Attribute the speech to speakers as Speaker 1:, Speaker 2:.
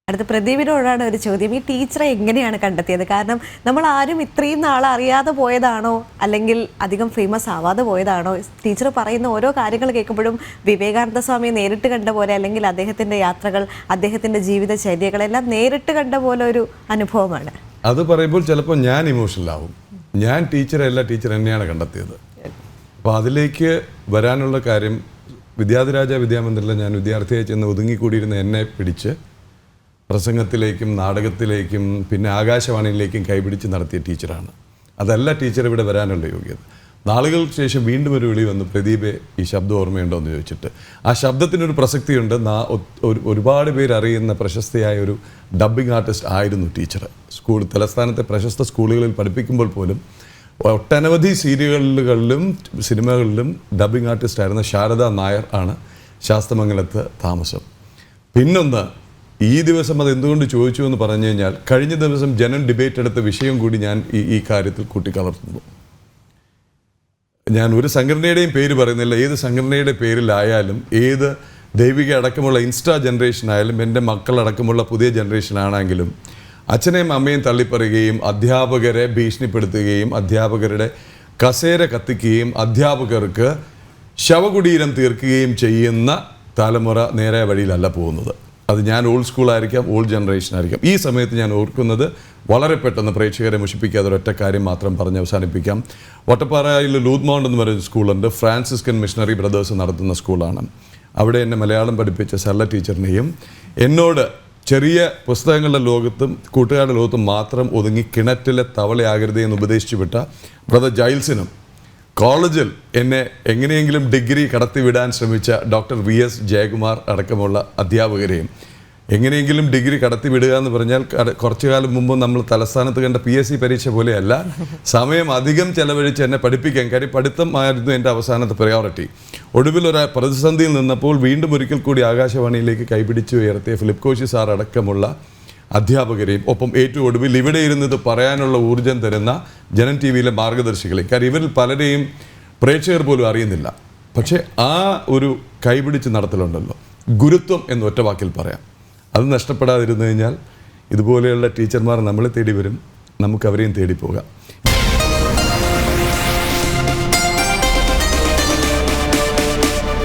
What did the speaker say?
Speaker 1: അടുത്ത പ്രദീപിനോടാണ് ഒരു ചോദ്യം. ഈ ടീച്ചറെ എങ്ങനെയാണ് കണ്ടെത്തിയത്? കാരണം നമ്മൾ ആരും ഇത്രയും നാളെ അറിയാതെ പോയതാണോ, അല്ലെങ്കിൽ അധികം ഫേമസ് ആവാതെ പോയതാണോ? ടീച്ചർ പറയുന്ന ഓരോ കാര്യങ്ങൾ കേൾക്കുമ്പോഴും വിവേകാനന്ദ സ്വാമിയെ നേരിട്ട് കണ്ട പോലെ, അല്ലെങ്കിൽ അദ്ദേഹത്തിൻ്റെ യാത്രകൾ, അദ്ദേഹത്തിൻ്റെ ജീവിതചര്യകളെല്ലാം നേരിട്ട് കണ്ട പോലെ ഒരു അനുഭവമാണ്.
Speaker 2: അത് പറയുമ്പോൾ ചിലപ്പോൾ ഞാൻ ഇമോഷണൽ ആവും. ഞാൻ ടീച്ചറല്ല, ടീച്ചർ എന്നെയാണ് കണ്ടെത്തിയത്. അപ്പോൾ അതിലേക്ക് വരാനുള്ള കാര്യം, വിദ്യാധിരാജ വിദ്യാമന്ദിറിൽ ഞാൻ വിദ്യാർത്ഥിയായി ചെന്ന് ഒതുങ്ങിക്കൂടിയിരുന്ന എന്നെ പിടിച്ച് പ്രസംഗത്തിലേക്കും നാടകത്തിലേക്കും പിന്നെ ആകാശവാണിയിലേക്കും കൈപിടിച്ച് നടത്തിയ ടീച്ചറാണ്. അതല്ല ടീച്ചർ ഇവിടെ വരാനുള്ള യോഗ്യത. നാളുകൾക്ക് ശേഷം വീണ്ടും ഒരു വിളി വന്നു, പ്രദീപെ ഈ ശബ്ദം ഓർമ്മയുണ്ടോ എന്ന് ചോദിച്ചിട്ട്. ആ ശബ്ദത്തിനൊരു പ്രസക്തിയുണ്ട്. ഒരുപാട് പേര് അറിയുന്ന പ്രശസ്തയായ ഒരു ഡബ്ബിംഗ് ആർട്ടിസ്റ്റ് ആയിരുന്നു ടീച്ചർ. തലസ്ഥാനത്തെ പ്രശസ്ത സ്കൂളുകളിൽ പഠിപ്പിക്കുമ്പോൾ പോലും ഒട്ടനവധി സീരിയലുകളിലും സിനിമകളിലും ഡബ്ബിംഗ് ആർട്ടിസ്റ്റ് ആയിരുന്ന ശാരദ നായർ ആണ് ശാസ്തമംഗലത്ത് താമസം. പിന്നൊന്ന്, ഈ ദിവസം അത് എന്തുകൊണ്ട് ചോദിച്ചു എന്ന് പറഞ്ഞു കഴിഞ്ഞാൽ, കഴിഞ്ഞ ദിവസം ജനം ഡിബേറ്റ് എടുത്ത വിഷയം കൂടി ഞാൻ ഈ കാര്യത്തിൽ കൂട്ടിക്കലർത്തുന്നു. ഞാൻ ഒരു സംഘടനയുടെയും പേര് പറയുന്നില്ല. ഏത് സംഘടനയുടെ പേരിലായാലും, ഏത് ദൈവിക അടക്കമുള്ള ഇൻസ്റ്റാ ജനറേഷൻ ആയാലും, എൻ്റെ മക്കളടക്കമുള്ള പുതിയ ജനറേഷൻ ആണെങ്കിലും അച്ഛനെയും അമ്മയും തള്ളിപ്പറയുകയും അധ്യാപകരെ ഭീഷണിപ്പെടുത്തുകയും അധ്യാപകരുടെ കസേര കത്തിക്കുകയും അധ്യാപകർക്ക് ശവകുടീരം തീർക്കുകയും ചെയ്യുന്ന തലമുറ നേരെ വഴിയിലല്ല പോകുന്നത്. അത് ഞാൻ ഓൾഡ് സ്കൂളായിരിക്കാം, ഓൾഡ് ജനറേഷൻ ആയിരിക്കാം. ഈ സമയത്ത് ഞാൻ ഓർക്കുന്നത്, വളരെ പെട്ടെന്ന് പ്രേക്ഷകരെ മുഷിപ്പിക്കാതെ ഒരൊറ്റ കാര്യം മാത്രം പറഞ്ഞ് അവസാനിപ്പിക്കാം. വട്ടപ്പാറയിൽ ലൂത്ത് മൗണ്ട് എന്ന് പറയുന്ന സ്കൂളുണ്ട്. ഫ്രാൻസിസ്കൻ മിഷണറി ബ്രദേഴ്സ് നടത്തുന്ന സ്കൂളാണ്. അവിടെ എന്നെ മലയാളം പഠിപ്പിച്ച സർല ടീച്ചറിനെയും എന്നോട് ചെറിയ പുസ്തകങ്ങളുടെ ലോകത്തും കൂട്ടുകാരുടെ ലോകത്തും മാത്രം ഒതുങ്ങി കിണറ്റിലെ തവളയാകരുത് എന്ന് ഉപദേശിച്ചു വിട്ട ബ്രദർ ജൈൽസിനും, കോളേജിൽ എന്നെ എങ്ങനെയെങ്കിലും ഡിഗ്രി കടത്തിവിടാൻ ശ്രമിച്ച ഡോക്ടർ VS ജയകുമാർ അടക്കമുള്ള അധ്യാപകരെയും, എങ്ങനെയെങ്കിലും ഡിഗ്രി കടത്തിവിടുക എന്ന് പറഞ്ഞാൽ കുറച്ചു കാലം മുമ്പ് നമ്മൾ തലസ്ഥാനത്ത് കണ്ട PSC പരീക്ഷ പോലെയല്ല, സമയം അധികം ചെലവഴിച്ച് എന്നെ പഠിപ്പിക്കാൻ. കാര്യം പഠിത്തമായിരുന്നു എൻ്റെ അവസാനത്തെ പ്രയോറിറ്റി. ഒടുവിൽ ഒരു പ്രതിസന്ധിയിൽ നിന്നപ്പോൾ വീണ്ടും ഒരിക്കൽ കൂടി ആകാശവാണിയിലേക്ക് കൈപിടിച്ച് ഉയർത്തിയ ഫിലിപ്പ് കോശി സാർ അടക്കമുള്ള അധ്യാപകരെയും, ഒപ്പം ഏറ്റവും ഒടുവിൽ ഇവിടെ ഇരുന്നത് പറയാനുള്ള ഊർജ്ജം തരുന്ന ജനം TV മാർഗദർശികളെയും. കാര്യം ഇവരിൽ പലരെയും പ്രേക്ഷകർ പോലും അറിയുന്നില്ല. പക്ഷേ ആ ഒരു കൈപിടിച്ച് നടത്തലുണ്ടല്ലോ, ഗുരുത്വം എന്ന് ഒറ്റ വാക്കിൽ പറയാം. അത് നഷ്ടപ്പെടാതിരുന്നു കഴിഞ്ഞാൽ ഇതുപോലെയുള്ള ടീച്ചർമാർ നമ്മളെ തേടി വരും, നമുക്ക് അവരെയും തേടി പോകാം.